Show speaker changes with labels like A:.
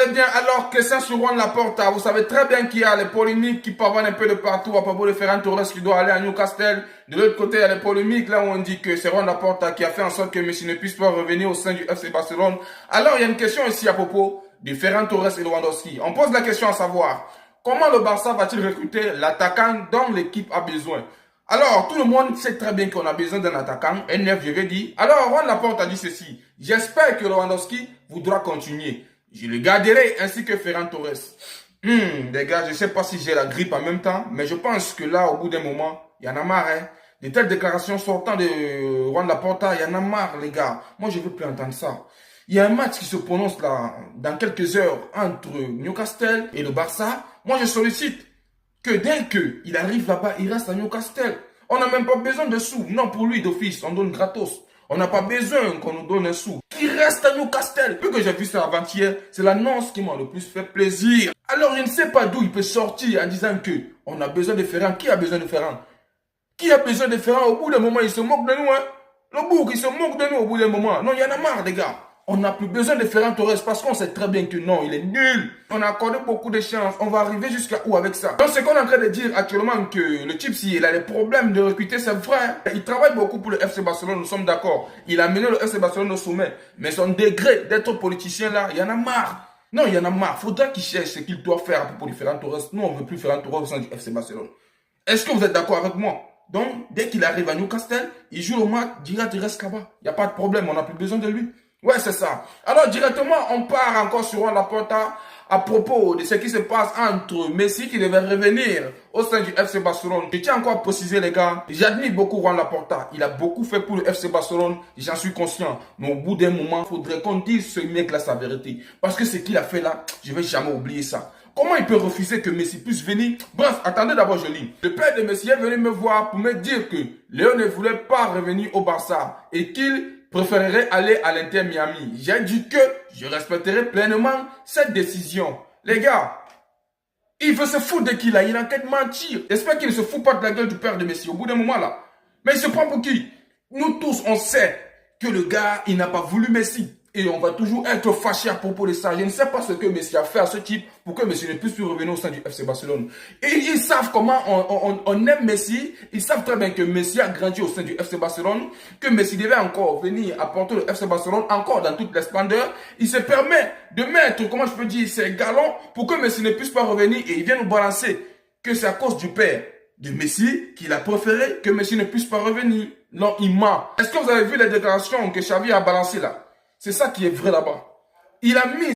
A: allez bien. Alors, question sur Juan Laporta. Vous savez très bien qu'il y a les polémiques qui pavanent un peu de partout à propos de Ferran Torres qui doit aller à Newcastle. De l'autre côté, il y a les polémiques là où on dit que c'est Juan Laporta qui a fait en sorte que Messi ne puisse pas revenir au sein du FC Barcelone. Alors, il y a une question ici à propos de Ferran Torres et Lewandowski. On pose la question à savoir, comment le Barça va-t-il recruter l'attaquant dont l'équipe a besoin? Alors, tout le monde sait très bien qu'on a besoin d'un attaquant, un neuf, je vais dire. Alors, Juan Laporta a dit ceci. J'espère que Lewandowski voudra continuer. Je le garderai ainsi que Ferran Torres. Les gars, je ne sais pas si j'ai la grippe en même temps, mais je pense que là, au bout d'un moment, il y en a marre. Hein. De telles déclarations sortant de Juan Laporta, il y en a marre, les gars. Moi, je ne veux plus entendre ça. Il y a un match qui se prononce là, dans quelques heures, entre Newcastle et le Barça. Moi, je sollicite que dès qu'il arrive là-bas, il reste à Newcastle. On n'a même pas besoin de sous. Non, pour lui, d'office, on donne gratos. On n'a pas besoin qu'on nous donne un sou. Qui reste à Newcastle. Vu que j'ai vu ça avant-hier, c'est l'annonce qui m'a le plus fait plaisir. Alors, je ne sais pas d'où il peut sortir en disant que on a besoin de Ferran. Qui a besoin de Ferran? Qui a besoin de Ferran? Au bout d'un moment, il se moque de nous. Hein? Le bourg, il se moque de nous au bout d'un moment. Non, il y en a marre, les gars. On n'a plus besoin de Ferran Torres parce qu'on sait très bien que non, il est nul. On a accordé beaucoup de chances. On va arriver jusqu'à où avec ça? Donc, c'est qu'on est en train de dire actuellement que le type, s'il a des problèmes de recruter ses frères, il travaille beaucoup pour le FC Barcelone, nous sommes d'accord. Il a mené le FC Barcelone au sommet. Mais son degré d'être politicien là, il y en a marre. Non, il y en a marre. Faudra qu'il cherche ce qu'il doit faire à propos de Ferran Torres. Nous, on ne veut plus Ferran Torres au sein du FC Barcelone. Est-ce que vous êtes d'accord avec moi? Donc, dès qu'il arrive à Newcastle, il joue le match, direct, il reste là-bas. Il n'y a pas de problème, on n'a plus besoin de lui. Ouais, c'est ça. Alors, directement, on part encore sur Juan Laporta à propos de ce qui se passe entre Messi qui devait revenir au sein du FC Barcelone. Je tiens encore à préciser, les gars, j'admire beaucoup Juan Laporta. Il a beaucoup fait pour le FC Barcelone, j'en suis conscient. Mais au bout d'un moment, il faudrait qu'on dise ce mec-là sa vérité. Parce que ce qu'il a fait là, je ne vais jamais oublier ça. Comment il peut refuser que Messi puisse venir? Bref, attendez d'abord, je lis. Le père de Messi est venu me voir pour me dire que Léo ne voulait pas revenir au Barça et qu'il préférerait aller à l'Inter Miami. J'ai dit que je respecterai pleinement cette décision. Les gars, il veut se foutre de qui là? Il est en train de mentir. J'espère qu'il ne se fout pas de la gueule du père de Messi au bout d'un moment là. Mais il se prend pour qui? Nous tous, on sait que le gars, il n'a pas voulu Messi. Et on va toujours être fâché à propos de ça. Je ne sais pas ce que Messi a fait à ce type pour que Messi ne puisse plus revenir au sein du FC Barcelone. Et ils savent comment on aime Messi. Ils savent très bien que Messi a grandi au sein du FC Barcelone. Que Messi devait encore venir apporter le FC Barcelone encore dans toute la splendeur. Il se permet de mettre, comment je peux dire, ses galons pour que Messi ne puisse pas revenir. Et il vient nous balancer que c'est à cause du père de Messi qu'il a préféré que Messi ne puisse pas revenir. Non, il ment. Est-ce que vous avez vu les déclarations que Xavi a balancées là? C'est ça qui est vrai là-bas. Il a mis